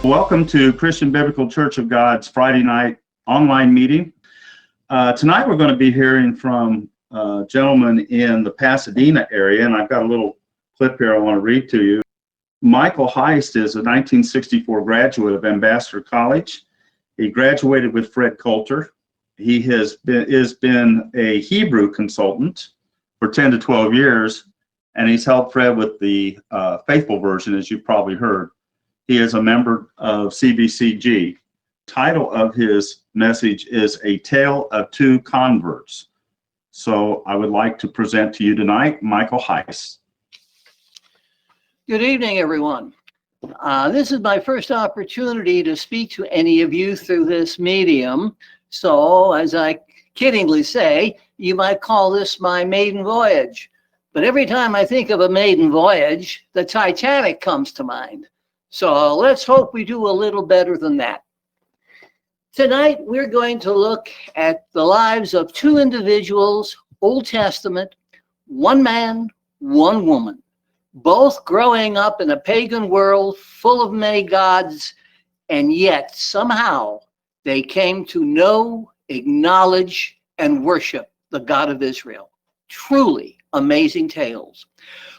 Welcome to Christian Biblical Church of God's Friday night online meeting. Tonight we're going to be hearing from a gentleman in the Pasadena area, and I've got a little clip here I want to read to you. Michael Heiss is a 1964 graduate of Ambassador College. He graduated with Fred Coulter. He has been a Hebrew consultant for 10 to 12 years, and he's helped Fred with the Faithful version, as you've probably heard. He is a member of CBCG. Title of his message is A Tale of Two Converts. So I would like to present to you tonight Michael Heiss. Good evening, everyone. This is my first opportunity to speak to any of you through this medium. So, as I kiddingly say, you might call this my maiden voyage. But every time I think of a maiden voyage, the Titanic comes to mind. So let's hope we do a little better than that. Tonight, we're going to look at the lives of two individuals, Old Testament, one man, one woman, both growing up in a pagan world full of many gods, and yet somehow they came to know, acknowledge, and worship the God of Israel. Truly amazing tales.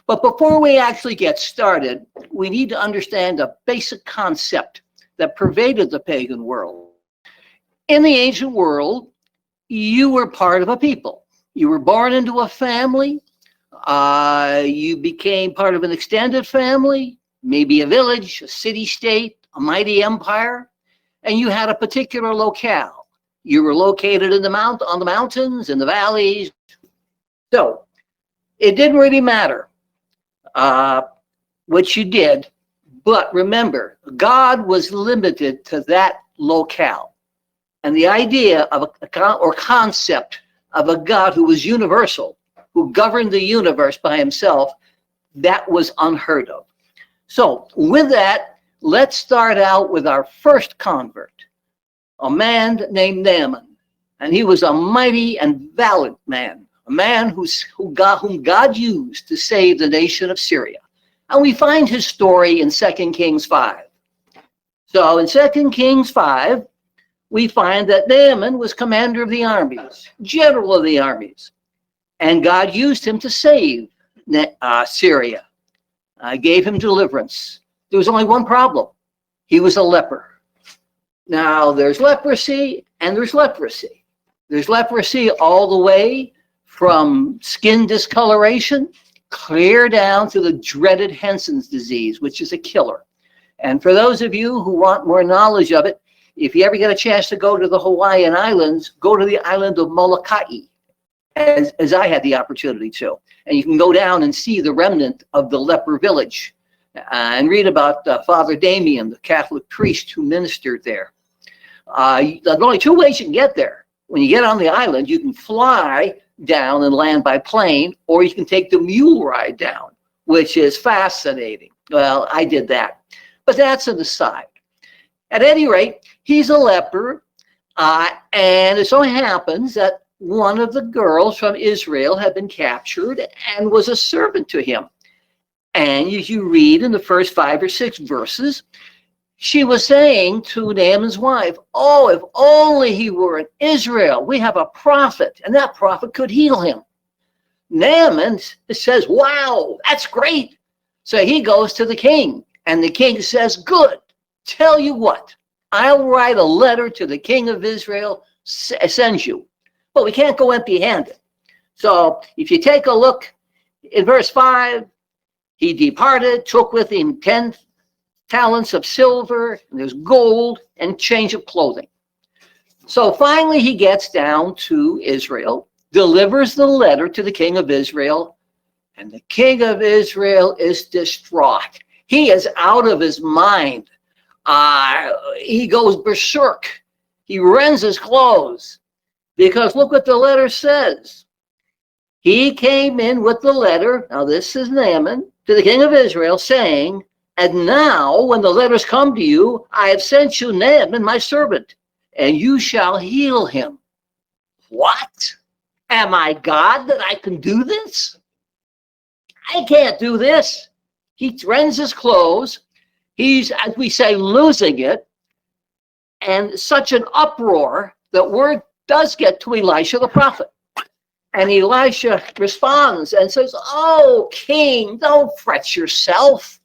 But before we actually get started, we need to understand a basic concept that pervaded the pagan world. In the ancient world, you were part of a people. You were born into a family. You became part of an extended family, maybe a village, a city-state, a mighty empire, and you had a particular locale. You were located in on the mountains, in the valleys. So it didn't really matter what you did, but remember, God was limited to that locale. And the idea of or concept of a God who was universal, who governed the universe by himself, that was unheard of. So with that, let's start out with our first convert, a man named Naaman. And he was a mighty and valiant man, a man whom God used to save the nation of Syria. And we find his story in 2 Kings 5. So in 2 Kings 5, we find that Naaman was commander of the armies, general of the armies. And God used him to save Syria. Gave him deliverance. There was only one problem. He was a leper. Now, there's leprosy and there's leprosy. There's leprosy all the way from skin discoloration clear down to the dreaded Hansen's disease, which is a killer. And for those of you who want more knowledge of it, if you ever get a chance to go to the Hawaiian Islands, go to the island of Molokai, as I had the opportunity to. And you can go down and see the remnant of the leper village and read about Father Damien, the Catholic priest who ministered there. There's only two ways you can get there. When you get on the island, you can fly down and land by plane, or you can take the mule ride down, which is fascinating. Well, I did that, but that's an aside. At any rate, he's a leper, and it so happens that one of the girls from Israel had been captured and was a servant to him. And as you read in the first 5 or 6 verses, she was saying to Naaman's wife, oh, if only he were in Israel, we have a prophet, and that prophet could heal him. Naaman says, wow, that's great. So he goes to the king, and the king says, good, tell you what, I'll write a letter to the king of Israel, send you. But we can't go empty-handed. So if you take a look in verse 5, he departed, took with him 10 talents of silver, and there's gold, and change of clothing. So finally he gets down to Israel, delivers the letter to the king of Israel, and the king of Israel is distraught. He is out of his mind. He goes berserk. He rends his clothes, because look what the letter says. He came in with the letter, now this is Naaman, to the king of Israel, saying, and now when the letters come to you, I have sent you Naaman, my servant, and you shall heal him. What? Am I God that I can do this? I can't do this. He rends his clothes. He's, as we say, losing it. And such an uproar that word does get to Elisha the prophet. And Elisha responds and says, "Oh, king, don't fret yourself.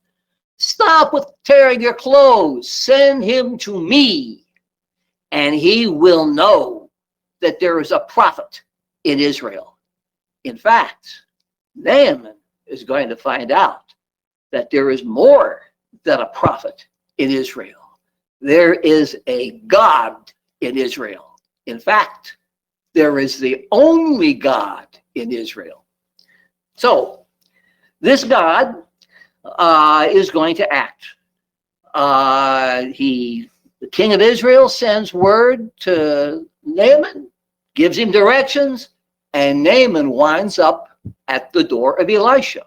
Stop with tearing your clothes. Send him to me, and he will know that there is a prophet in Israel." In fact, Naaman is going to find out that there is more than a prophet in Israel. There is a God in Israel. In fact, there is the only God in Israel. So this God is going to act. The king of Israel sends word to Naaman, gives him directions, and Naaman winds up at the door of Elisha.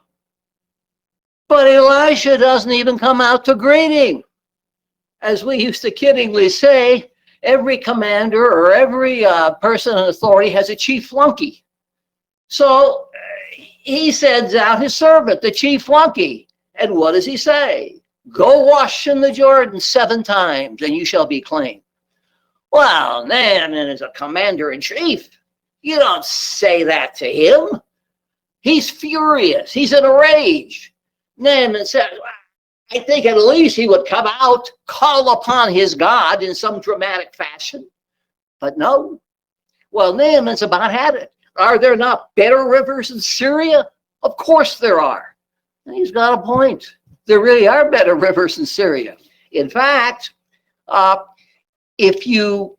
But Elisha doesn't even come out to greet him. As we used to kiddingly say, every commander or every person in authority has a chief flunky. So he sends out his servant, the chief flunky. And what does he say? "Go wash in the Jordan 7 times and you shall be clean." Well, Naaman is a commander in chief. You don't say that to him. He's furious. He's in a rage. Naaman says, I think at least he would come out, call upon his God in some dramatic fashion. But no. Well, Naaman's about had it. Are there not better rivers in Syria? Of course there are. And he's got a point. There really are better rivers in Syria. In fact, if you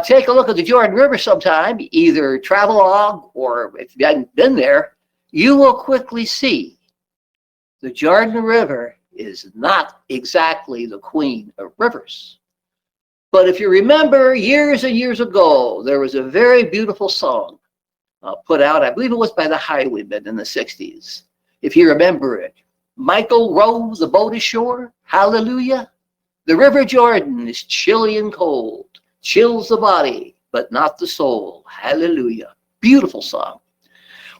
take a look at the Jordan River sometime, either travelogue or if you haven't been there, you will quickly see the Jordan River is not exactly the queen of rivers. But if you remember, years and years ago, there was a very beautiful song put out, I believe it was by the Highwaymen in the 60s. If you remember it, Michael rows the boat ashore, hallelujah. The river Jordan is chilly and cold, chills the body, but not the soul, hallelujah. Beautiful song.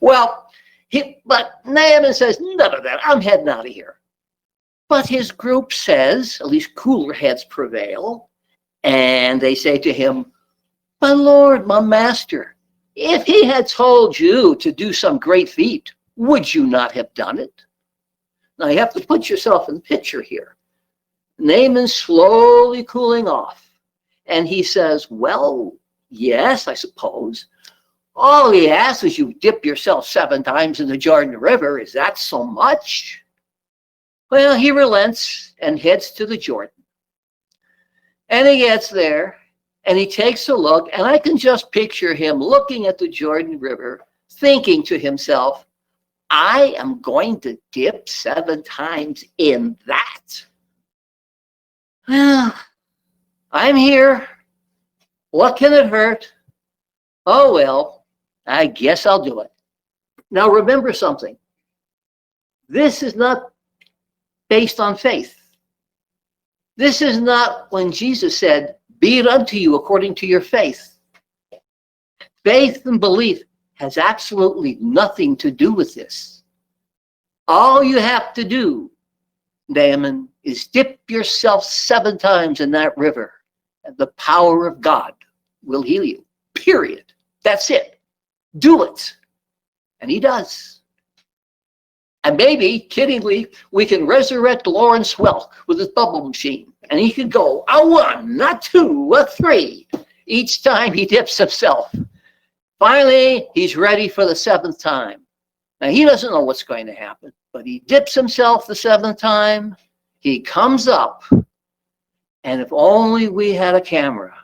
Well, but Naaman says, none of that, I'm heading out of here. But his group says, at least cooler heads prevail, and they say to him, "My lord, my master, if he had told you to do some great feat, would you not have done it?" Now you have to put yourself in the picture here. Naaman's slowly cooling off, and he says, "Well, yes, I suppose. All he asks is you dip yourself 7 times in the Jordan River. Is that so much?" Well, he relents and heads to the Jordan. And he gets there and he takes a look, and I can just picture him looking at the Jordan River, thinking to himself, I am going to dip 7 times in that. Well, I'm here. What can it hurt? Oh, well, I guess I'll do it. Now remember something. This is not based on faith. This is not when Jesus said, "Be it unto you according to your faith." Faith and belief has absolutely nothing to do with this. All you have to do, Naaman, is dip yourself 7 times in that river, and the power of God will heal you. Period. That's it. Do it. And he does. And maybe, kiddingly, we can resurrect Lawrence Welk with his bubble machine. And he could go, a 1, not 2, a 3, each time he dips himself. Finally, he's ready for the 7th time. Now, he doesn't know what's going to happen, but he dips himself the 7th time. He comes up. And if only we had a camera,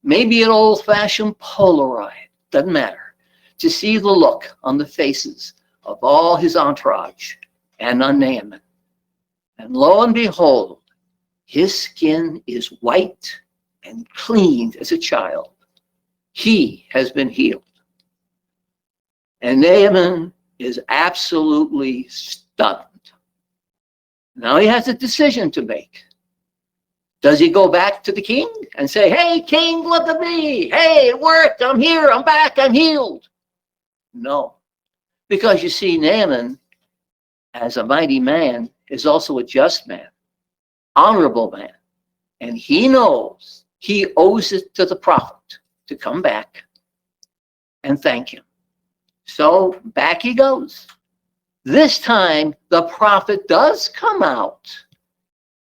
maybe an old-fashioned Polaroid, doesn't matter, to see the look on the faces of all his entourage and on Naaman. And lo and behold, his skin is white and clean as a child. He has been healed. And Naaman is absolutely stunned. Now he has a decision to make. Does he go back to the king and say, hey, king, look at me. Hey, it worked. I'm here. I'm back. I'm healed. No, because you see, Naaman, as a mighty man, is also a just man, honorable man. And he knows he owes it to the prophet to come back and thank him. So back he goes. This time, the prophet does come out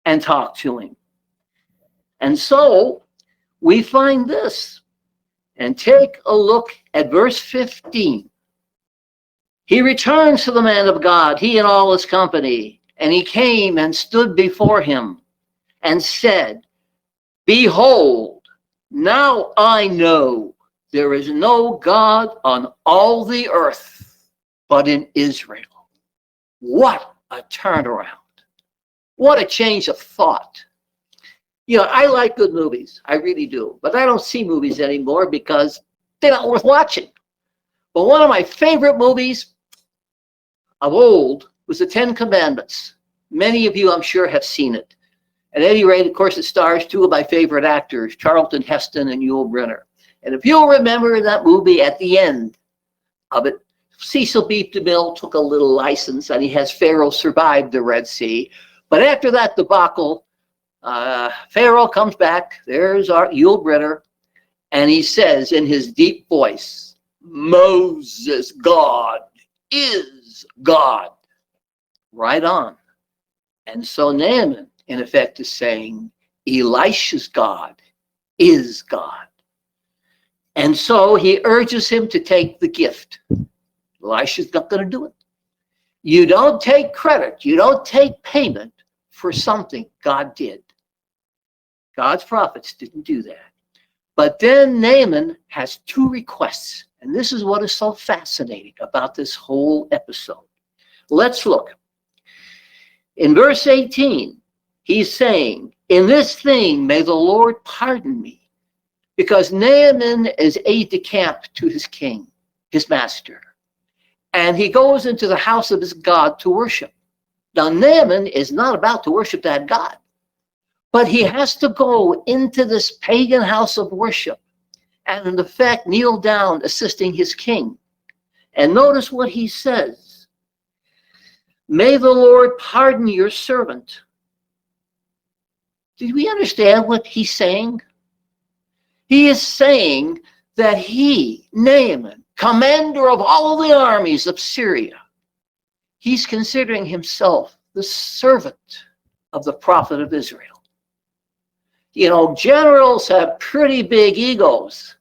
and talk to him. And so we find this. And take a look at verse 15. He returns to the man of God, he and all his company, and he came and stood before him and said, behold, now I know there is no God on all the earth but in Israel. What a turnaround. What a change of thought. You know, I like good movies. I really do. But I don't see movies anymore because they're not worth watching. But one of my favorite movies of old was the Ten Commandments. Many of you, I'm sure, have seen it. At any rate, of course, it stars two of my favorite actors, Charlton Heston and Yul Brynner. And if you'll remember in that movie, at the end of it, Cecil B. DeMille took a little license and he has Pharaoh survive the Red Sea. But after that debacle, Pharaoh comes back. There's our Yul Brynner. And he says in his deep voice, Moses, God is God. Right on. And so Naaman, in effect, is saying, Elisha's God is God. And so he urges him to take the gift. Elisha's not going to do it. You don't take credit. You don't take payment for something God did. God's prophets didn't do that. But then Naaman has two requests. And this is what is so fascinating about this whole episode. Let's look. In verse 18, he's saying, in this thing may the Lord pardon me. Because Naaman is aide-de-camp to his king, his master. And he goes into the house of his God to worship. Now, Naaman is not about to worship that God. But he has to go into this pagan house of worship and in effect kneel down assisting his king. And notice what he says. May the Lord pardon your servant. Did we understand what he's saying? He is saying that he, Naaman, commander of all the armies of Syria, he's considering himself the servant of the prophet of Israel. You know, generals have pretty big egos.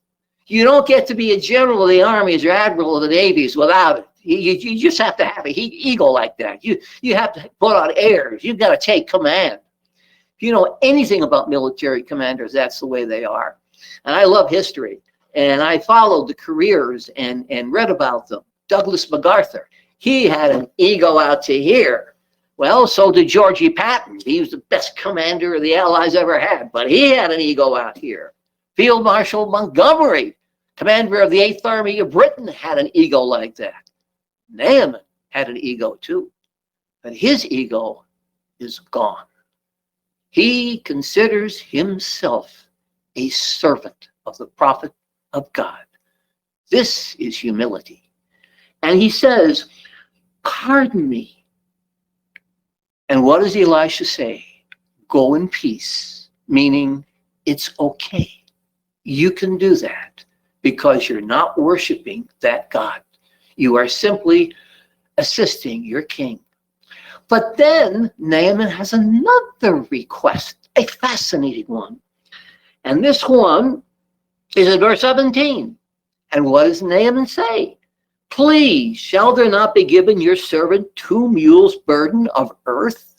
You don't get to be a general of the armies or admiral of the navies without it. You just have to have an ego like that. You have to put on airs. You've got to take command. If you know anything about military commanders, that's the way they are. And I love history. And I followed the careers and read about them. Douglas MacArthur, he had an ego out to here. Well, so did Georgie Patton. He was the best commander the Allies ever had, but he had an ego out here. Field Marshal Montgomery, commander of the 8th Army of Britain, had an ego like that. Naaman had an ego too, but his ego is gone. He considers himself a servant of the prophet of God. This is humility. And he says, pardon me. And what does Elisha say? Go in peace, meaning it's okay. You can do that because you're not worshiping that God. You are simply assisting your king. But then Naaman has another request, a fascinating one. And this one is in verse 17. And what does Naaman say? Please, shall there not be given your servant 2 mules burden of earth?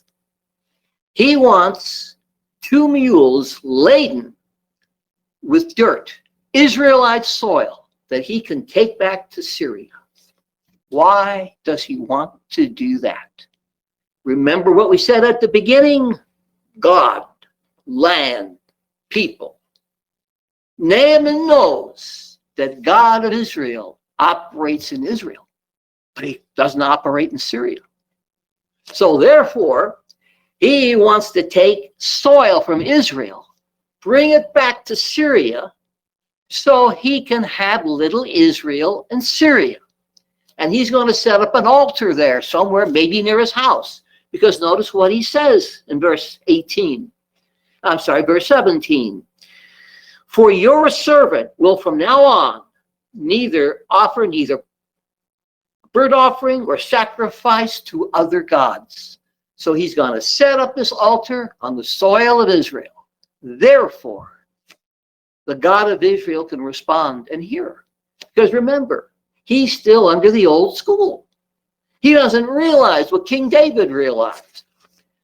He wants 2 mules laden with dirt, Israelite soil, that he can take back to Syria. Why does he want to do that? Remember what we said at the beginning? God, land, people. Naaman knows that God of Israel operates in Israel, but he doesn't operate in Syria. So therefore, He wants to take soil from Israel, bring it back to Syria, so he can have little Israel in Syria. And he's going to set up an altar there somewhere, maybe near his house. Because notice what he says in verse 17. For your servant will from now on neither offer burnt offering or sacrifice to other gods. So he's going to set up this altar on the soil of Israel. Therefore, the God of Israel can respond and hear. Because remember, he's still under the old school. He doesn't realize what King David realized.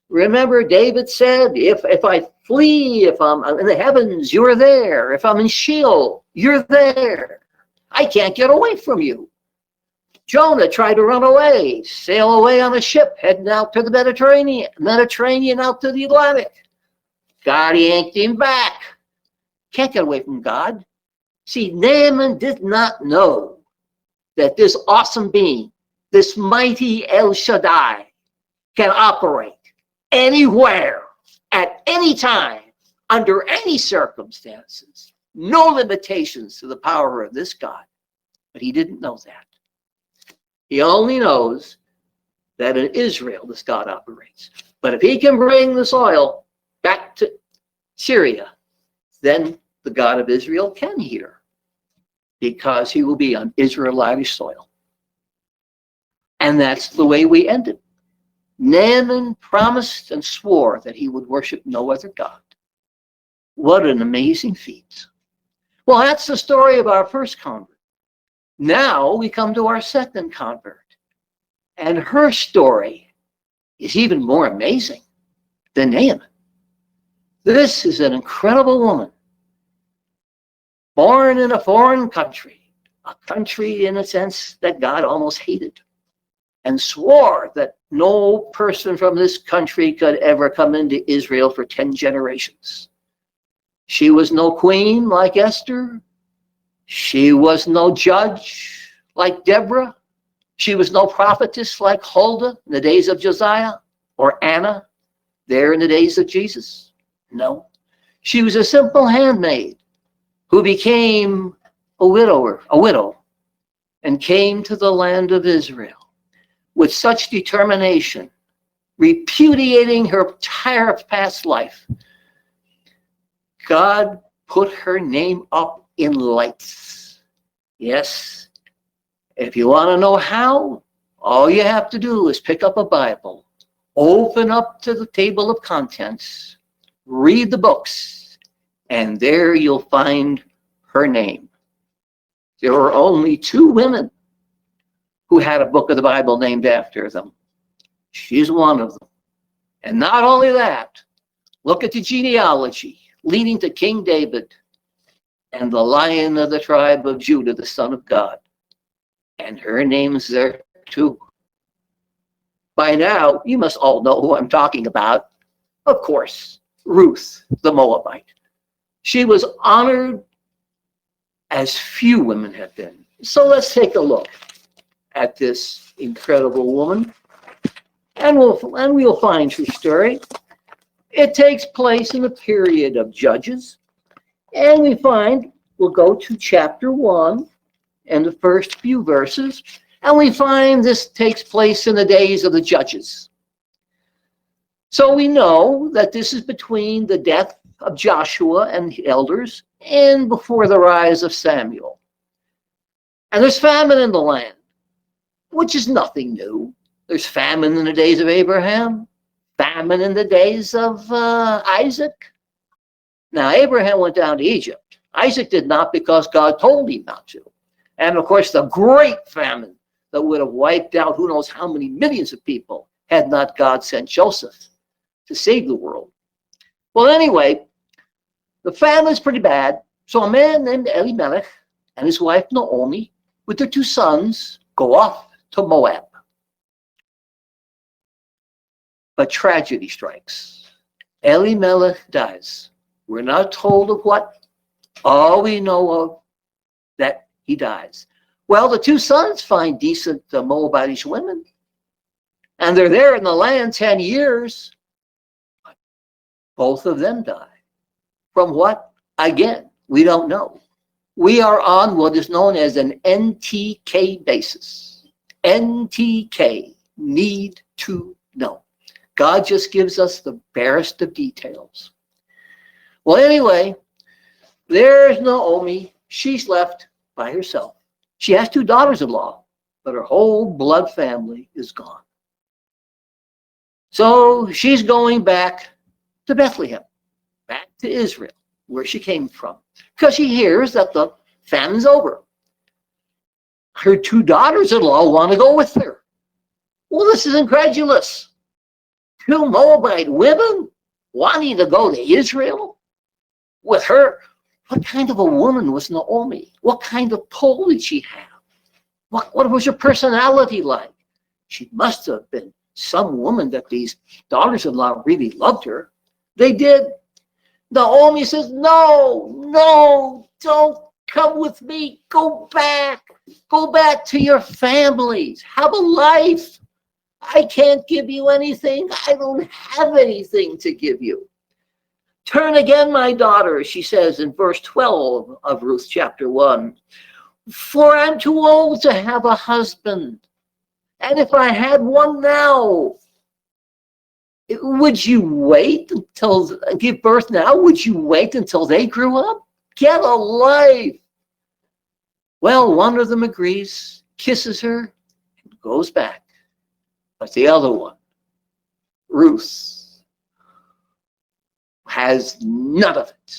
Remember, David said, if I flee, if I'm in the heavens, you're there. If I'm in Sheol, you're there. I can't get away from you. Jonah tried to run away, sail away on a ship, heading out to the Mediterranean out to the Atlantic. God yanked him back. Can't get away from God. See, Naaman did not know that this awesome being, this mighty El Shaddai, can operate anywhere, at any time, under any circumstances. No limitations to the power of this God. But he didn't know that. He only knows that in Israel this God operates. But if he can bring the soil back to Syria, then the God of Israel can hear, because he will be on Israelitish soil. And that's the way we ended. Naaman promised and swore that he would worship no other God. What an amazing feat. Well, that's the story of our first convert. Now we come to our second convert. And her story is even more amazing than Naaman. This is an incredible woman, born in a foreign country, a country in a sense that God almost hated, and swore that no person from this country could ever come into Israel for 10 generations. She was no queen like Esther. She was no judge like Deborah. She was no prophetess like Huldah in the days of Josiah, or Anna there in the days of Jesus. No. She was a simple handmaid who became a widow, and came to the land of Israel with such determination, repudiating her entire past life. God put her name up in lights. Yes, if you want to know how, all you have to do is pick up a Bible, open up to the table of contents, read the books, and there you'll find her name. There were only 2 women who had a book of the Bible named after them. She's one of them. And not only that, look at the genealogy leading to King David and the Lion of the tribe of Judah, the Son of God. And her name's there too. By now, you must all know who I'm talking about. Of course, Ruth, the Moabite. She was honored as few women have been. So let's take a look at this incredible woman, and we'll find her story. It takes place in a period of Judges, and we'll go to chapter 1 and the first few verses, and we find this takes place in the days of the Judges. So we know that this is between the death of Joshua and the elders and before the rise of Samuel. And there's famine in the land, which is nothing new. There's famine in the days of Abraham, famine in the days of Isaac. Now, Abraham went down to Egypt. Isaac did not, because God told him not to. And of course, the great famine that would have wiped out who knows how many millions of people had not God sent Joseph to save the world. Well, anyway, the famine's pretty bad. So a man named Elimelech and his wife Naomi, with their 2 sons, go off to Moab. But tragedy strikes. Elimelech dies. We're not told of what. All we know of, that he dies. Well, the 2 sons find decent Moabitish women. And they're there in the land 10 years. Both of them die. From what? Again, we don't know. We are on what is known as an NTK basis. NTK, need to know. God just gives us the barest of details. Well, anyway, there's Naomi. She's left by herself. She has 2 daughters-in-law, but her whole blood family is gone. So she's going back to Bethlehem, back to Israel, where she came from, because she hears that the famine's over. Her 2 daughters-in-law want to go with her. Well, this is incredulous. 2 Moabite women wanting to go to Israel with her. What kind of a woman was Naomi? What kind of pull did she have? What was her personality like? She must have been some woman that these daughters-in-law really loved her. They did. Naomi says, no, don't come with me. Go back. Go back to your families. Have a life. I can't give you anything. I don't have anything to give you. Turn again, my daughter, she says in verse 12 of Ruth chapter 1. For I'm too old to have a husband. And if I had one now, would you wait until give birth now? Would you wait until they grew up? Get a life. Well, one of them agrees, kisses her, and goes back. But the other one, Ruth, has none of it.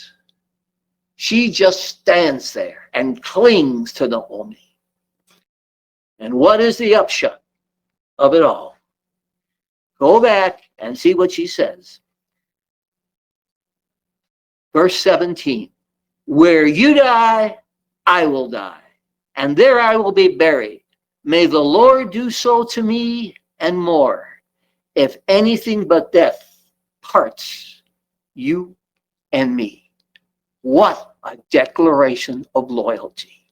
She just stands there and clings to Naomi. And what is the upshot of it all? Go back and see what she says. Verse 17, where you die, I will die, and there I will be buried. May the Lord do so to me and more, if anything but death parts you and me. What a declaration of loyalty.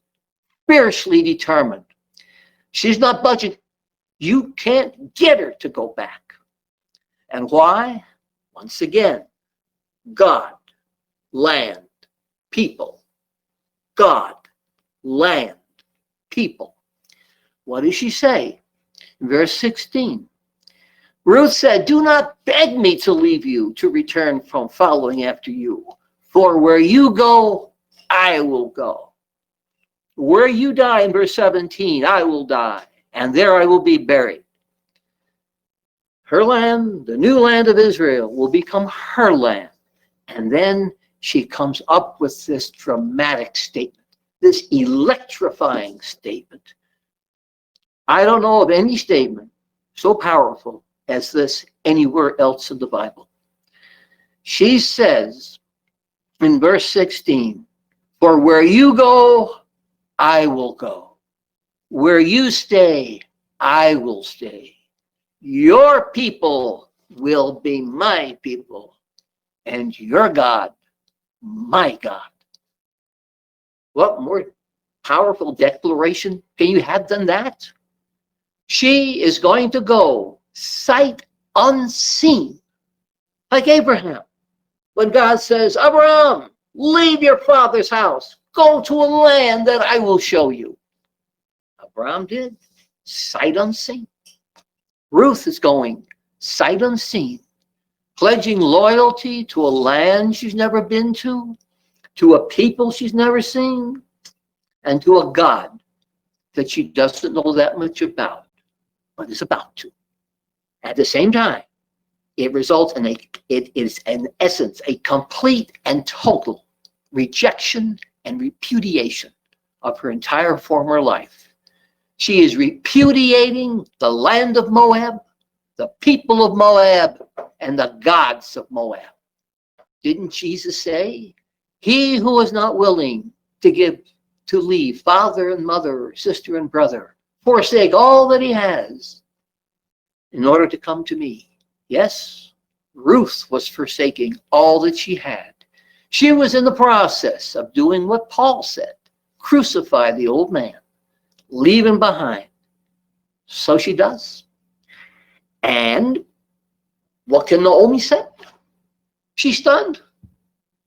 Fiercely determined. She's not budging. You can't get her to go back. And why? Once again, God, land, people. God, land, people. What does she say? In verse 16, Ruth said, do not beg me to leave you to return from following after you. For where you go, I will go. Where you die, in verse 17, I will die, and there I will be buried. Her land, the new land of Israel, will become her land. And then she comes up with this dramatic statement, this electrifying statement. I don't know of any statement so powerful as this anywhere else in the Bible. She says in verse 16, for where you go, I will go. Where you stay, I will stay. Your people will be my people, and your God, my God. What more powerful declaration can you have than that? She is going to go sight unseen, like Abraham. When God says, Abraham, leave your father's house, go to a land that I will show you. Abraham did, sight unseen. Ruth is going sight unseen, pledging loyalty to a land she's never been to a people she's never seen, and to a God that she doesn't know that much about, but is about to. At the same time, it results in it is in essence a complete and total rejection and repudiation of her entire former life. She is repudiating the land of Moab, the people of Moab, and the gods of Moab. Didn't Jesus say, he who is not willing to leave father and mother, sister and brother, forsake all that he has in order to come to me? Yes, Ruth was forsaking all that she had. She was in the process of doing what Paul said, crucify the old man, leave him behind. So she does. And what can Naomi say? She's stunned.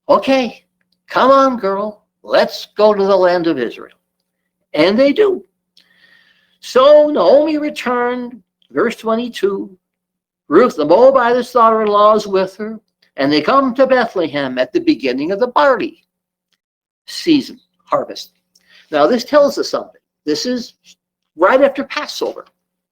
Okay, come on, girl. Let's go to the land of Israel. And they do. So Naomi returned, verse 22. Ruth, the Moabitess daughter-in-law, is with her, and they come to Bethlehem at the beginning of the barley season, harvest. Now, this tells us something. This is right after Passover,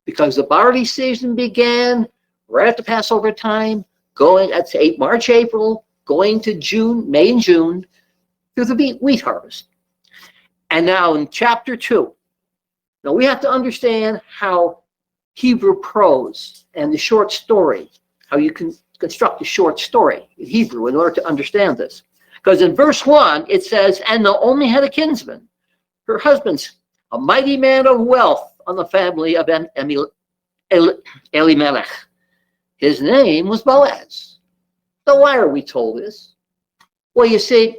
because the barley season began right after Passover time, going at March, April, going to June, May and June, through the wheat harvest. And now in chapter 2, now we have to understand how Hebrew prose and the short story, how you can construct a short story in Hebrew in order to understand this. Because in verse 1, it says, and Naomi had a kinsman, her husband's a mighty man of wealth on the family of Elimelech. His name was Boaz. So why are we told this? Well, you see,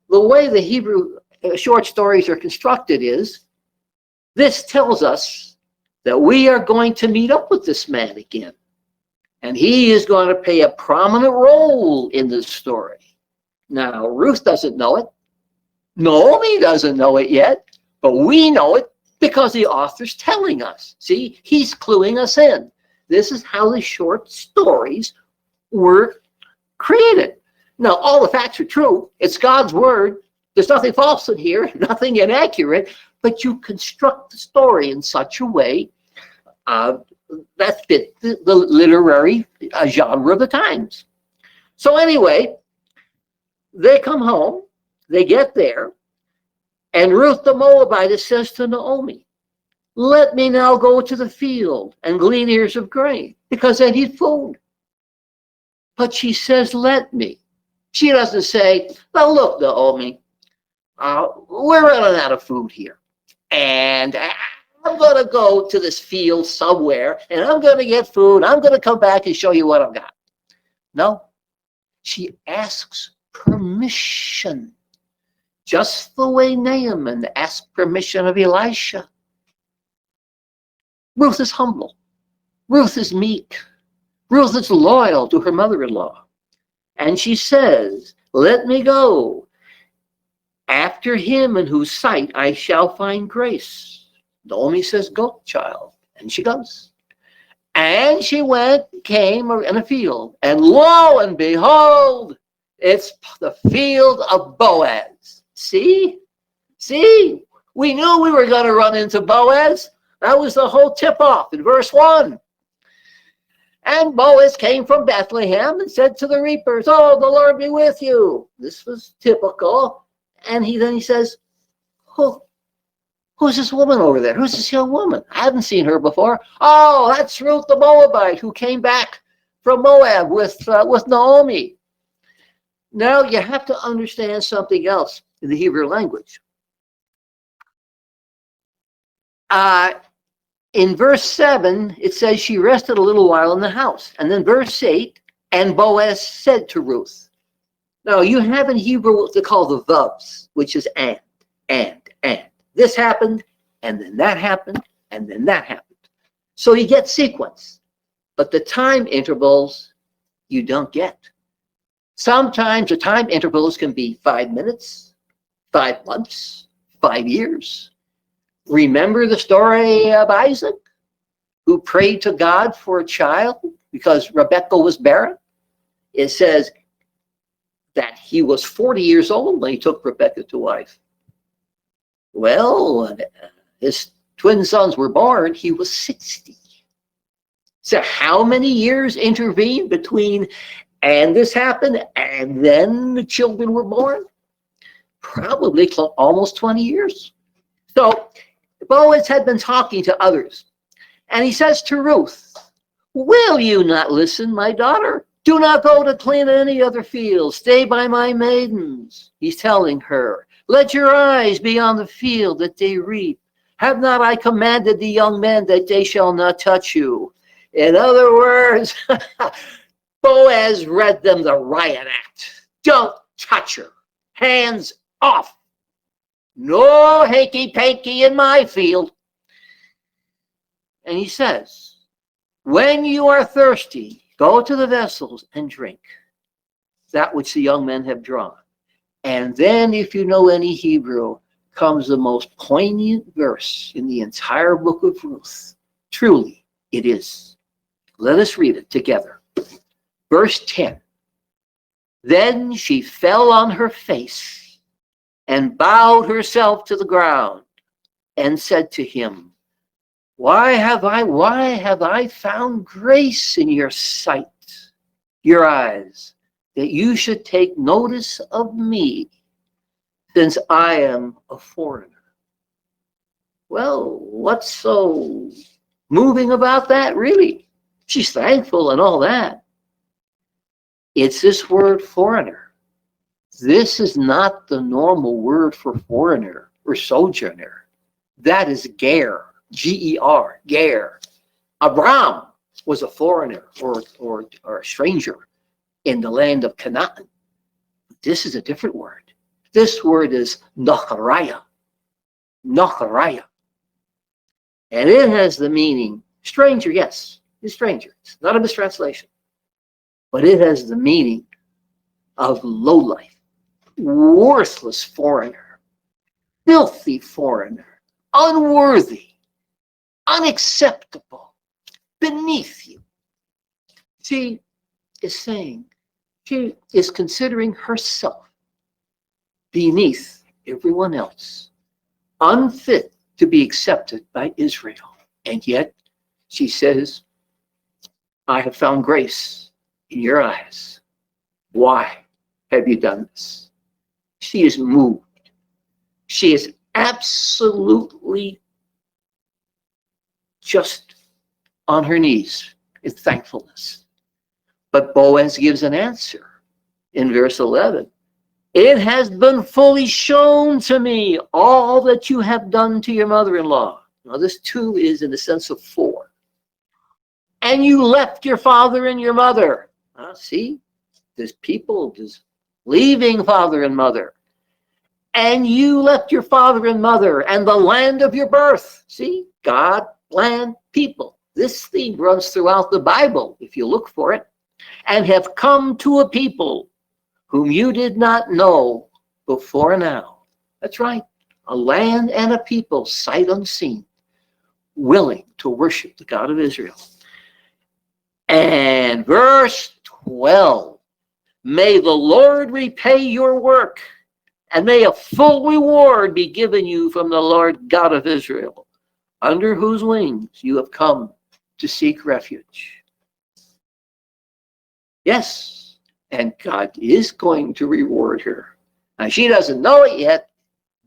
the way the Hebrew short stories are constructed is, this tells us that we are going to meet up with this man again. And he is going to play a prominent role in this story. Now, Ruth doesn't know it. Naomi doesn't know it yet, but we know it because the author's telling us. See, he's cluing us in. This is how the short stories were created. Now, all the facts are true. It's God's word. There's nothing false in here, nothing inaccurate, but you construct the story in such a way that fit the literary genre of the times. So anyway, they come home, they get there, and Ruth the Moabitess says to Naomi, let me now go to the field and glean ears of grain, because I need food. But she says, let me. She doesn't say, well, look, Naomi, we're running out of food here. And I'm going to go to this field somewhere, and I'm going to get food. I'm going to come back and show you what I've got. No, she asks permission, just the way Naaman asked permission of Elisha. Ruth is humble. Ruth is meek. Ruth is loyal to her mother-in-law. And she says, let me go. After him in whose sight I shall find grace. Naomi says, go, child. And she goes. And she went, came in a field. And lo and behold, it's the field of Boaz. See? See? We knew we were going to run into Boaz. That was the whole tip-off in verse 1. And Boaz came from Bethlehem and said to the reapers, oh, the Lord be with you. This was typical. And then he says, who's this woman over there? Who's this young woman? I haven't seen her before. Oh, that's Ruth the Moabite who came back from Moab with Naomi. Now you have to understand something else in the Hebrew language. In verse 7, it says she rested a little while in the house. And then verse 8, and Boaz said to Ruth. Now, you have in Hebrew what they call the vavs, which is and. This happened, and then that happened, and then that happened. So you get sequence. But the time intervals, you don't get. Sometimes the time intervals can be 5 minutes, 5 months, 5 years. Remember the story of Isaac, who prayed to God for a child because Rebekah was barren? It says that he was 40 years old when he took Rebekah to wife. Well, his twin sons were born, he was 60. So how many years intervened between and this happened and then the children were born? Probably almost 20 years. So Boaz had been talking to others, and he says to Ruth, will you not listen, my daughter? Do not go to clean any other field. Stay by my maidens. He's telling her, let your eyes be on the field that they reap. Have not I commanded the young men that they shall not touch you? In other words, Boaz read them the riot act. Don't touch her. Hands off. No hanky-panky in my field. And he says, when you are thirsty, go to the vessels and drink. that which the young men have drawn. And then, if you know any Hebrew, comes the most poignant verse in the entire book of Ruth. Truly, it is. Let us read it together. Verse 10. Then she fell on her face and bowed herself to the ground and said to him, Why have I found grace in your sight, your eyes, that you should take notice of me, since I am a foreigner? Well, what's so moving about that, really? She's thankful and all that. It's this word foreigner. This is not the normal word for foreigner or sojourner. That is ger, G-E-R, ger. Abram was a foreigner or a stranger in the land of Canaan. This is a different word. This word is nachariah. Nachariah. And it has the meaning, stranger, yes, it's stranger. It's not a mistranslation. But it has the meaning of lowlife, worthless foreigner, filthy foreigner, unworthy, unacceptable, beneath you. She is saying she is considering herself beneath everyone else, unfit to be accepted by Israel. And yet she says, I have found grace in your eyes. Why have you done this? She is moved. She is absolutely just on her knees in thankfulness. But Boaz gives an answer in verse 11. It has been fully shown to me all that you have done to your mother-in-law. Now this two is in the sense of four. And you left your father and your mother. See, there's people just leaving father and mother. And you left your father and mother and the land of your birth. See, God, land, people. This theme runs throughout the Bible, if you look for it. And have come to a people whom you did not know before now. That's right. A land and a people, sight unseen, willing to worship the God of Israel. And verse 12, may the Lord repay your work, and may a full reward be given you from the Lord God of Israel, under whose wings you have come to seek refuge. Yes, and God is going to reward her. Now, she doesn't know it yet.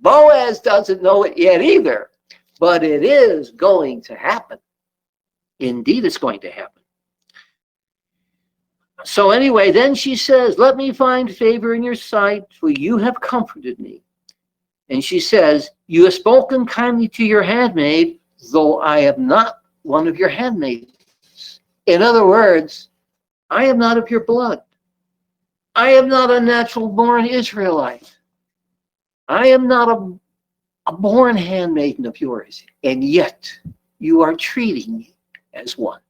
Boaz doesn't know it yet either, but it is going to happen. Indeed, it's going to happen. So anyway, then she says, let me find favor in your sight, for you have comforted me. And she says, you have spoken kindly to your handmaid, though I am not one of your handmaids. In other words, I am not of your blood. I am not a natural born Israelite. I am not a born handmaiden of yours. And yet you are treating me as one.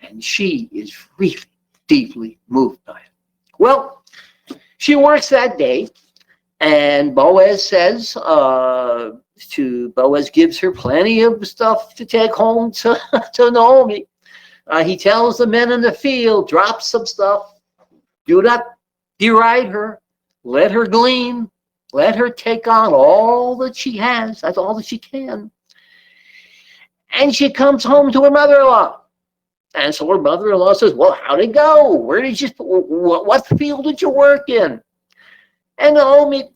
And she is really deeply moved by it. Well, she works that day, and Boaz says, Boaz gives her plenty of stuff to take home to Naomi. He tells the men in the field, drop some stuff. Do not deride her. Let her glean. Let her take on all that she has. That's all that she can. And she comes home to her mother-in-law. And so her mother-in-law says, well, how'd it go? Where did you, what field did you work in? And Naomi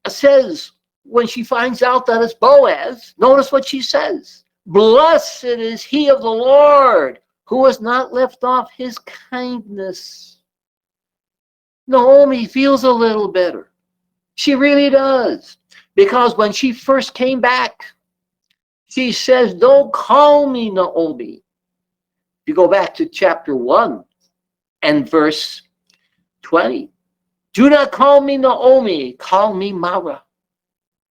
says, when she finds out that it's Boaz, notice what she says. Blessed is he of the Lord, who has not left off his kindness. Naomi feels a little better. She really does. Because when she first came back, she says, don't call me Naomi. You go back to chapter 1 and verse 20. Do not call me Naomi, call me Mara.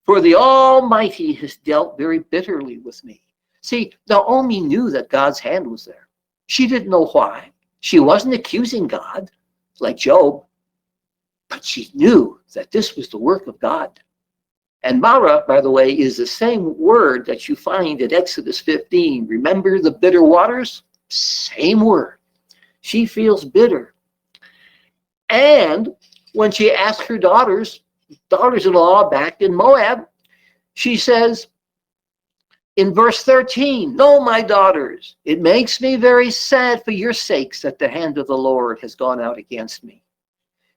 For the Almighty has dealt very bitterly with me. See, Naomi knew that God's hand was there. She didn't know why. She wasn't accusing God like Job. But she knew that this was the work of God. And Mara, by the way, is the same word that you find in Exodus 15. Remember the bitter waters? Same word. She feels bitter. And when she asks her daughters-in-law back in Moab, she says in verse 13, "No, my daughters, it makes me very sad for your sakes that the hand of the Lord has gone out against me."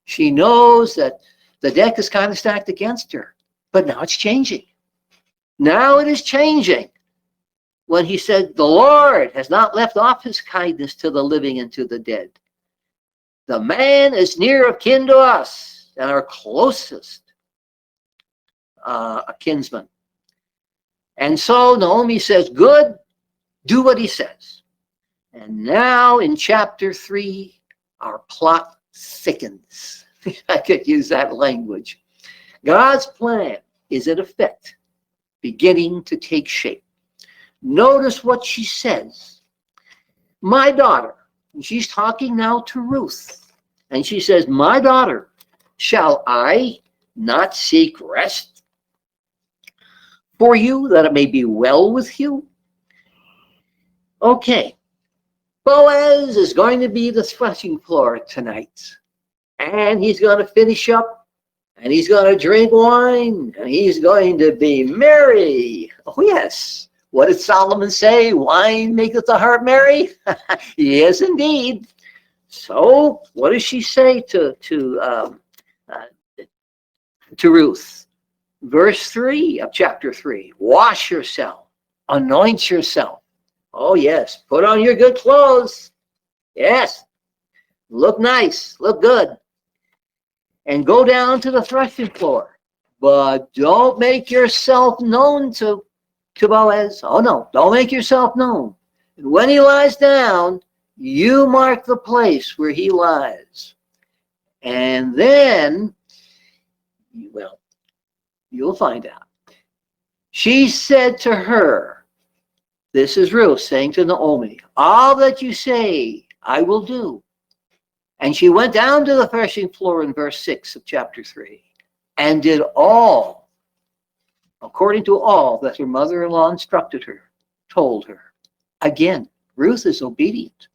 She knows that the deck is kind of stacked against her, but now it's changing. Now it is changing. When he said, "The Lord has not left off his kindness to the living and to the dead. The man is near of kin to us and our closest kinsman." And so Naomi says, "Good, do what he says." And now in chapter 3, our plot thickens. I could use that language. God's plan is in effect beginning to take shape. Notice what she says. "My daughter," and she's talking now to Ruth, and she says, "My daughter, shall I not seek rest for you, that it may be well with you?" Okay, Boaz is going to be the threshing floor tonight, and he's going to finish up, and he's going to drink wine, and he's going to be merry. Oh yes, what did Solomon say? Wine maketh the heart merry. Yes, indeed. So what does she say to Ruth? Verse 3 of chapter 3, "Wash yourself, anoint yourself." Oh yes, put on your good clothes. Yes, look nice, look good. "And go down to the threshing floor, but don't make yourself known to Boaz." Oh no, don't make yourself known. "And when he lies down, you mark the place where he lies. And then, well, you'll find out." She said to her, this is Ruth saying to Naomi, "All that you say, I will do." And she went down to the threshing floor in verse 6 of chapter 3 and did all, according to all that her mother-in-law instructed her, told her. Again, Ruth is obedient.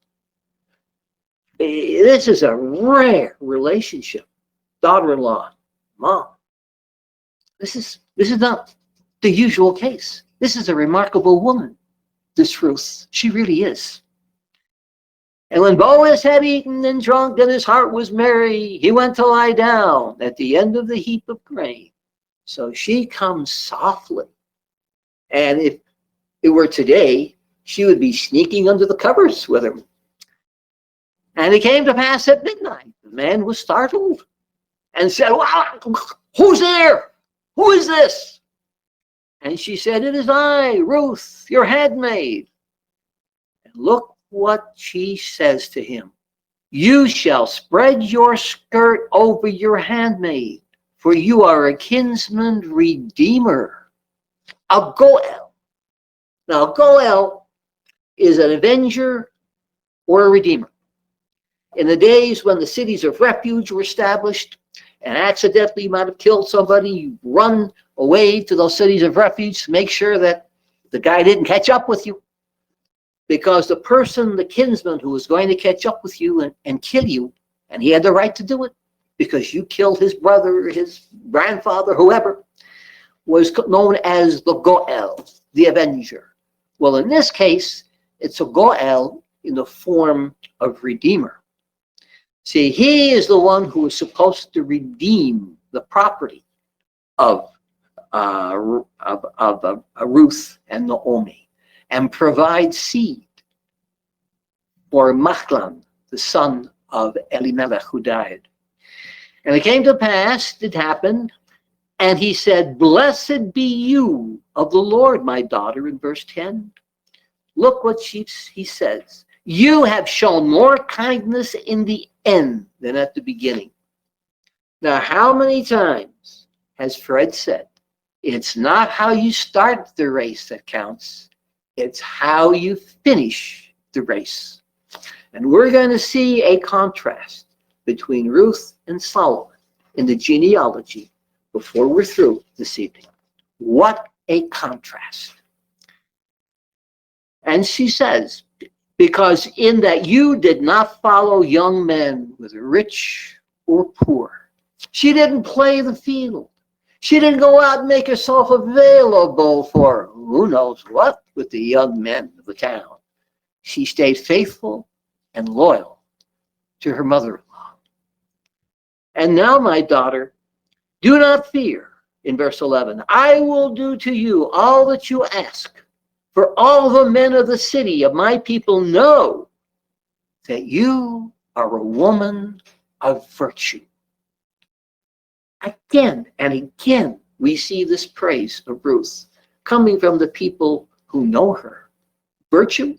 This is a rare relationship. Daughter-in-law, mom. This is not the usual case. This is a remarkable woman, this Ruth. She really is. "And when Boaz had eaten and drunk and his heart was merry, he went to lie down at the end of the heap of grain." So she comes softly. And if it were today, she would be sneaking under the covers with him. "And it came to pass at midnight, the man was startled and said, 'Wow, who's there? Who is this?' And she said, 'It is I, Ruth, your handmaid.' And look what she says to him. 'You shall spread your skirt over your handmaid, for you are a kinsman redeemer, a Goel.'" Now, Goel is an avenger or a redeemer. In the days when the cities of refuge were established and accidentally you might have killed somebody, you run away to those cities of refuge to make sure that the guy didn't catch up with you. Because the person, the kinsman who was going to catch up with you and kill you, and he had the right to do it because you killed his brother, his grandfather, whoever, was known as the Goel, the avenger. Well, in this case, it's a Goel in the form of redeemer. See, he is the one who is supposed to redeem the property of Ruth and Naomi and provide seed for Machlan, the son of Elimelech, who died. "And it came to pass," it happened, "and he said, 'Blessed be you of the Lord, my daughter,'" in verse 10. Look what he says. "You have shown more kindness in the end than at the beginning." Now, how many times has Fred said, it's not how you start the race that counts, it's how you finish the race. And we're going to see a contrast between Ruth and Solomon in the genealogy before we're through this evening. What a contrast. And she says, because in that you did not follow young men, whether rich or poor. She didn't play the field. She didn't go out and make herself available for who knows what with the young men of the town. She stayed faithful and loyal to her mother-in-law. And now, my daughter, do not fear. In verse 11, I will do to you all that you ask. For all the men of the city of my people know that you are a woman of virtue. Again and again, we see this praise of Ruth coming from the people who know her. Virtue.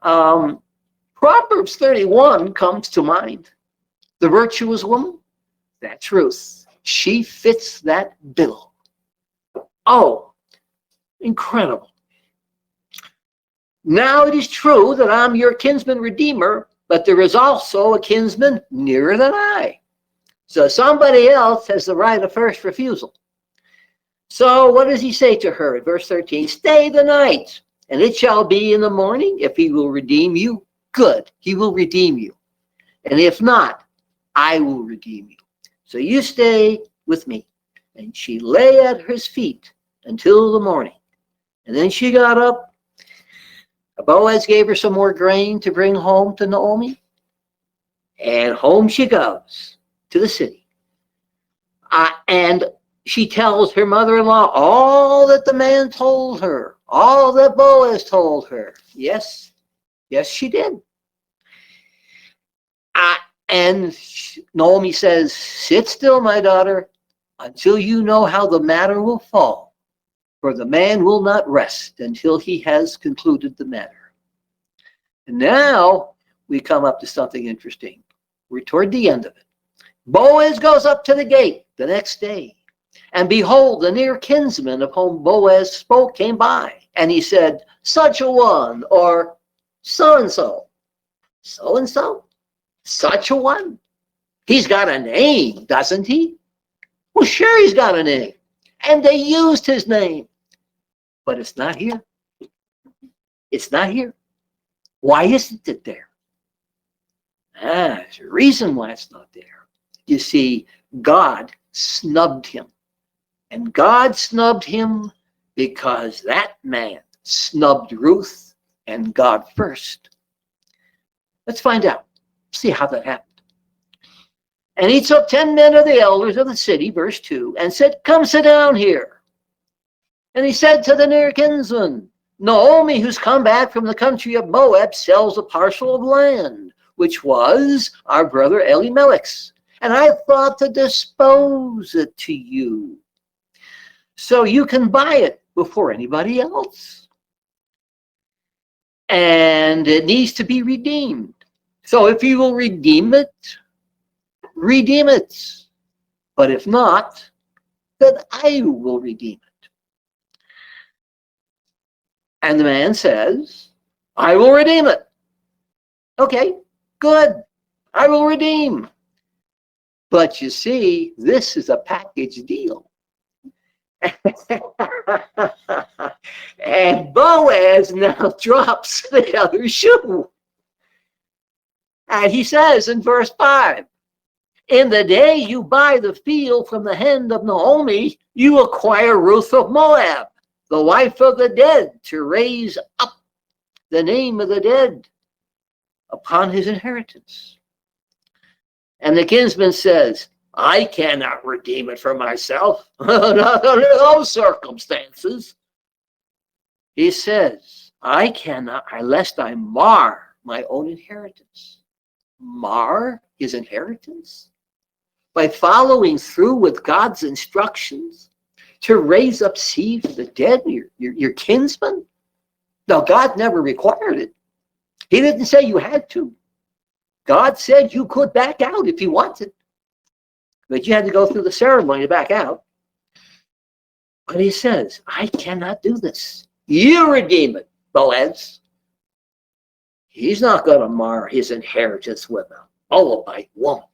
Proverbs 31 comes to mind. The virtuous woman, that's Ruth. She fits that bill. Oh, incredible. Now it is true that I'm your kinsman redeemer, but there is also a kinsman nearer than I. So somebody else has the right of first refusal. So what does he say to her in verse 13? Stay the night, and it shall be in the morning, if he will redeem you, good, he will redeem you. And if not, I will redeem you. So you stay with me. And she lay at his feet until the morning. And then she got up. Boaz gave her some more grain to bring home to Naomi. And home she goes to the city. And she tells her mother-in-law all that the man told her, all that Boaz told her. Yes, yes, she did. And Naomi says, sit still, my daughter, until you know how the matter will fall. For the man will not rest until he has concluded the matter. And now we come up to something interesting. We're toward the end of it. Boaz goes up to the gate the next day. And behold, the near kinsman of whom Boaz spoke came by. And he said, such a one, or so-and-so. So-and-so? Such a one? He's got a name, doesn't he? Well, sure he's got a name. And they used his name. But it's not here. It's not here. Why isn't it there? There's a reason why it's not there. You see, God snubbed him. And God snubbed him because that man snubbed Ruth and God first. Let's find out. See how that happened. And he took 10 men of the elders of the city, verse 2, and said, come sit down here. And he said to the near kinsman, Naomi, who's come back from the country of Moab, sells a parcel of land, which was our brother Elimelech's. And I thought to dispose it to you, so you can buy it before anybody else. And it needs to be redeemed. So if you will redeem it, redeem it. But if not, then I will redeem it. And the man says, I will redeem it. Okay, good. I will redeem. But you see, this is a package deal. And Boaz now drops the other shoe. And he says in verse 5, in the day you buy the field from the hand of Naomi, you acquire Ruth of Moab, the wife of the dead, to raise up the name of the dead upon his inheritance. And the kinsman says, I cannot redeem it for myself, not under those circumstances. He says, I cannot, lest I mar my own inheritance. Mar his inheritance? By following through with God's instructions to raise up seed for the dead, your kinsman? Now, God never required it. He didn't say you had to. God said you could back out if you wanted. But you had to go through the ceremony to back out. But he says, I cannot do this. You redeem it, Boaz. He's not going to mar his inheritance with a Moabite woman.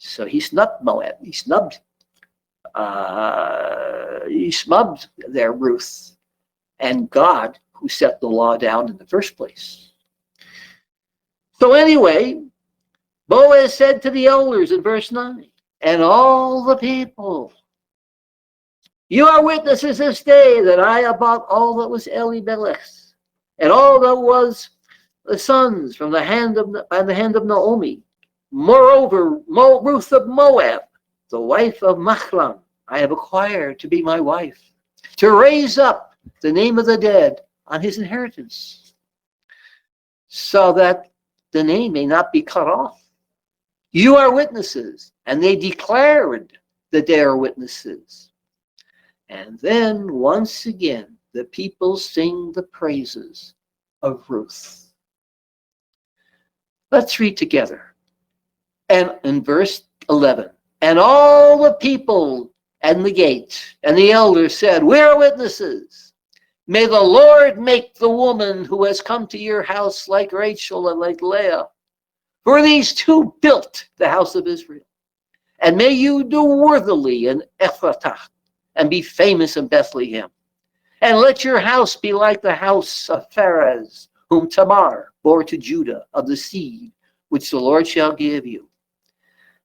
So he snubbed Moab. He snubbed their Ruth and God, who set the law down in the first place. So anyway, Boaz said to the elders in verse 9, and all the people, you are witnesses this day that I about all that was Elimelech's, and all that was the sons from the hand of Naomi. Moreover, Ruth of Moab, the wife of Machlam, I have acquired to be my wife, to raise up the name of the dead on his inheritance, so that the name may not be cut off. You are witnesses, and they declared that they are witnesses. And then once again, the people sing the praises of Ruth. Let's read together. And in verse 11, and all the people and the gate and the elders said, we are witnesses. May the Lord make the woman who has come to your house like Rachel and like Leah. For these two built the house of Israel. And may you do worthily in Ephrathah and be famous in Bethlehem. And let your house be like the house of Pharez, whom Tamar bore to Judah of the seed which the Lord shall give you.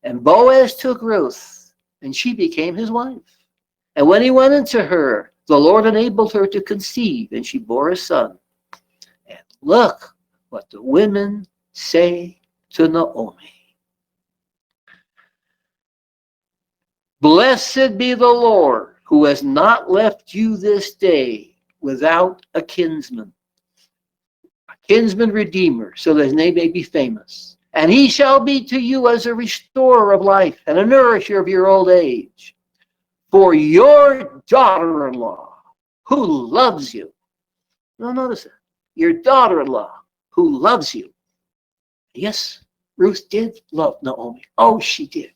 And Boaz took Ruth, and she became his wife. And when he went into her, the Lord enabled her to conceive, and she bore a son. And look what the women say to Naomi. Blessed be the Lord, who has not left you this day without a kinsman redeemer, so that his name may be famous. And he shall be to you as a restorer of life and a nourisher of your old age. For your daughter-in-law, who loves you. Now notice it. Your daughter-in-law, who loves you. Yes, Ruth did love Naomi. Oh, she did.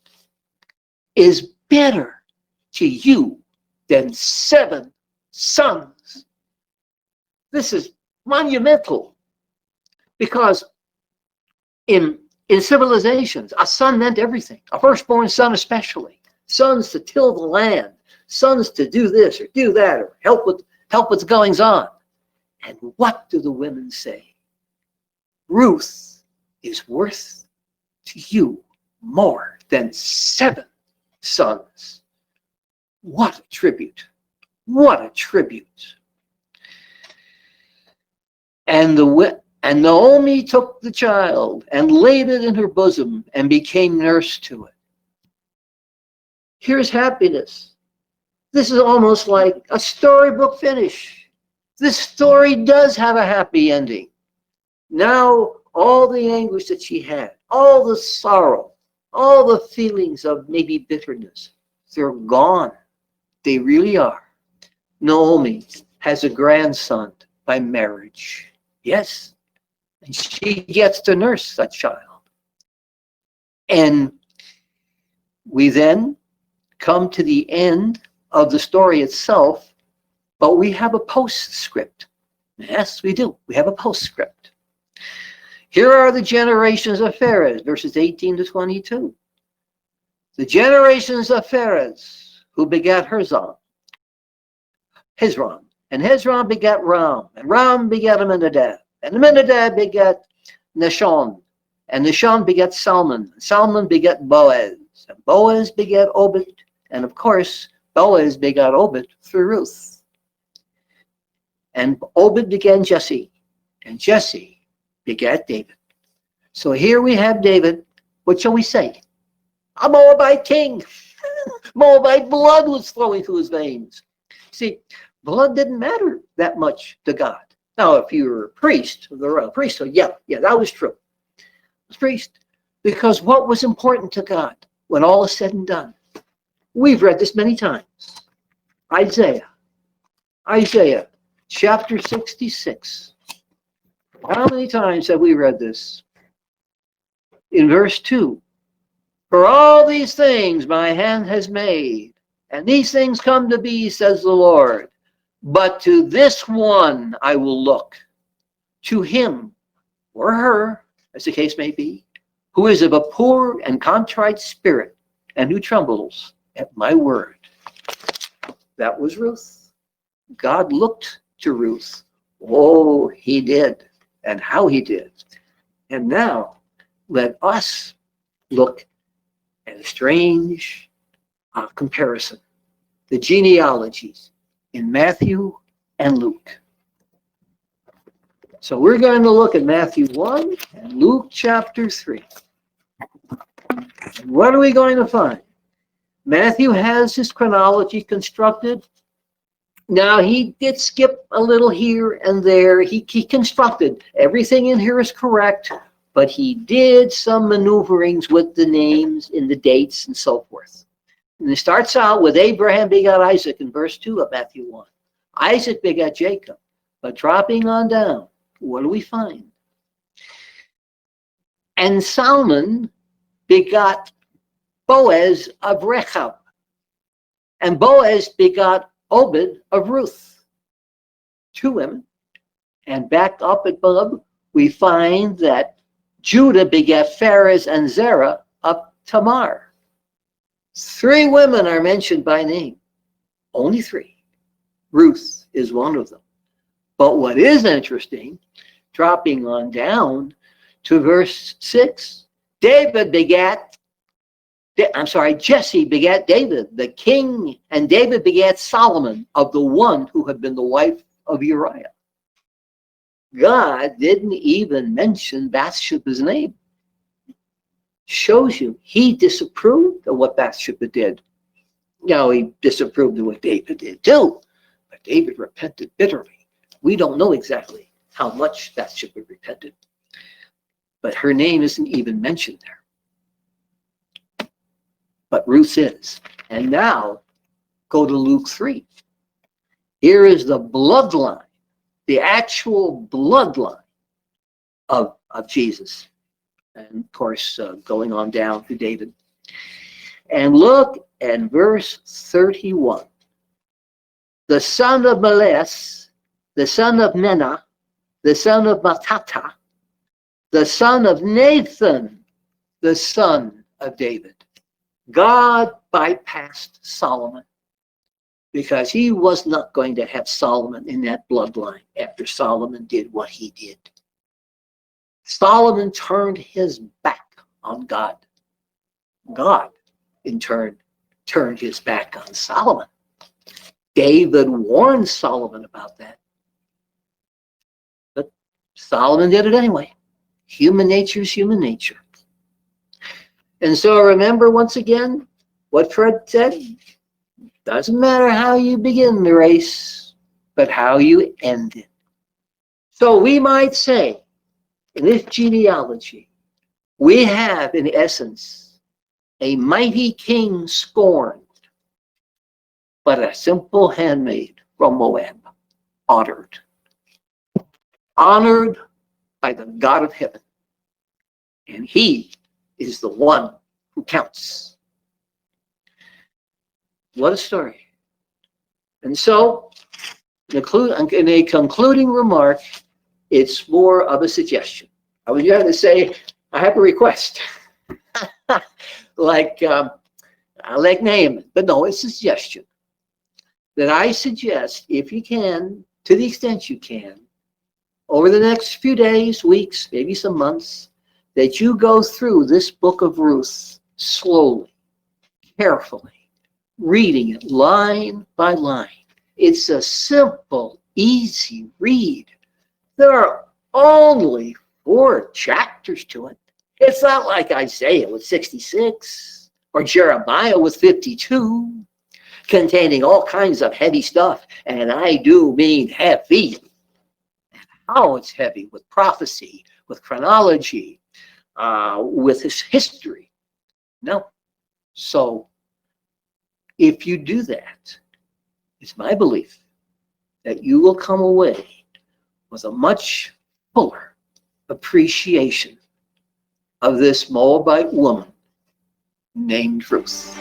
Is better to you than 7 sons. This is monumental, because in civilizations, a son meant everything. A firstborn son especially. Sons to till the land. Sons to do this or do that or help with goings on. And what do the women say? Ruth is worth to you more than 7 sons. What a tribute. What a tribute. And Naomi took the child and laid it in her bosom and became nurse to it. Here's happiness. This is almost like a storybook finish. This story does have a happy ending. Now, all the anguish that she had, all the sorrow, all the feelings of maybe bitterness, they're gone. They really are. Naomi has a grandson by marriage. Yes. And she gets to nurse that child. And we then come to the end of the story itself, but we have a postscript. Yes, we do. We have a postscript. Here are the generations of Pharez, verses 18 to 22. The generations of Pharez, who begat Hezron. And Hezron begat Ram, and Ram begat Amminadab. And Amminadab begat Nahshon, and Nahshon begat Salmon. Salmon begat Boaz, and Boaz begat Obed, and of course, Boaz begat Obed through Ruth. And Obed begat Jesse, and Jesse begat David. So here we have David. What shall we say? A Moabite king. Moabite blood was flowing through his veins. See, blood didn't matter that much to God. Now, if you were a priest, the royal priesthood, yeah, that was true. It was priest. Because what was important to God when all is said and done? We've read this many times. Isaiah chapter 66. How many times have we read this? In verse 2. For all these things my hand has made, and these things come to be, says the Lord. But to this one I will look, to him or her, as the case may be, who is of a poor and contrite spirit, and who trembles at my word. That was Ruth. God looked to Ruth. Oh, he did, and how he did. And now let us look at a strange comparison. The genealogies in Matthew and Luke. So we're going to look at Matthew 1 and Luke chapter 3. And what are we going to find? Matthew has his chronology constructed. Now, he did skip a little here and there. He constructed. Everything in here is correct, but he did some maneuverings with the names in the dates and so forth. And it starts out with Abraham begot Isaac in verse 2 of Matthew 1. Isaac begot Jacob. But dropping on down, what do we find? And Solomon begot Boaz of Rechab. And Boaz begot Obed of Ruth. 2 women. And back up above, we find that Judah begat Pharez and Zerah of Tamar. 3 women are mentioned by name. Only 3. Ruth is one of them. But what is interesting, dropping on down to verse 6, Jesse begat David, the king, and David begat Solomon of the one who had been the wife of Uriah. God didn't even mention Bathsheba's name. Shows you he disapproved of what Bathsheba did. Now, he disapproved of what David did too, but David repented bitterly. We don't know exactly how much Bathsheba repented, but her name isn't even mentioned there. But Ruth is. And now, go to Luke 3. Here is the bloodline, the actual bloodline of Jesus. And of course, going on down to David. And look at verse 31. The son of Meles, the son of Menah, the son of Mattatah, the son of Nathan, the son of David. God bypassed Solomon because he was not going to have Solomon in that bloodline after Solomon did what he did. Solomon turned his back on God. God, in turn, turned his back on Solomon. David warned Solomon about that. But Solomon did it anyway. Human nature is human nature. And so remember once again what Fred said. Doesn't matter how you begin the race, but how you end it. So we might say, in this genealogy, we have in essence a mighty king scorned, but a simple handmaid from Moab honored. Honored by the God of heaven. And he is the one who counts. What a story. And so, in a concluding remark, it's more of a suggestion. I was going to say, I have a request. like Naaman, but no, it's a suggestion. That I suggest, if you can, to the extent you can, over the next few days, weeks, maybe some months, that you go through this book of Ruth slowly, carefully, reading it line by line. It's a simple, easy read. There are only 4 chapters to it. It's not like Isaiah with 66 or Jeremiah with 52, containing all kinds of heavy stuff. And I do mean heavy. How it's heavy with prophecy, with chronology, with his history. No. So if you do that, it's my belief that you will come away with a much fuller appreciation of this Moabite woman named Ruth.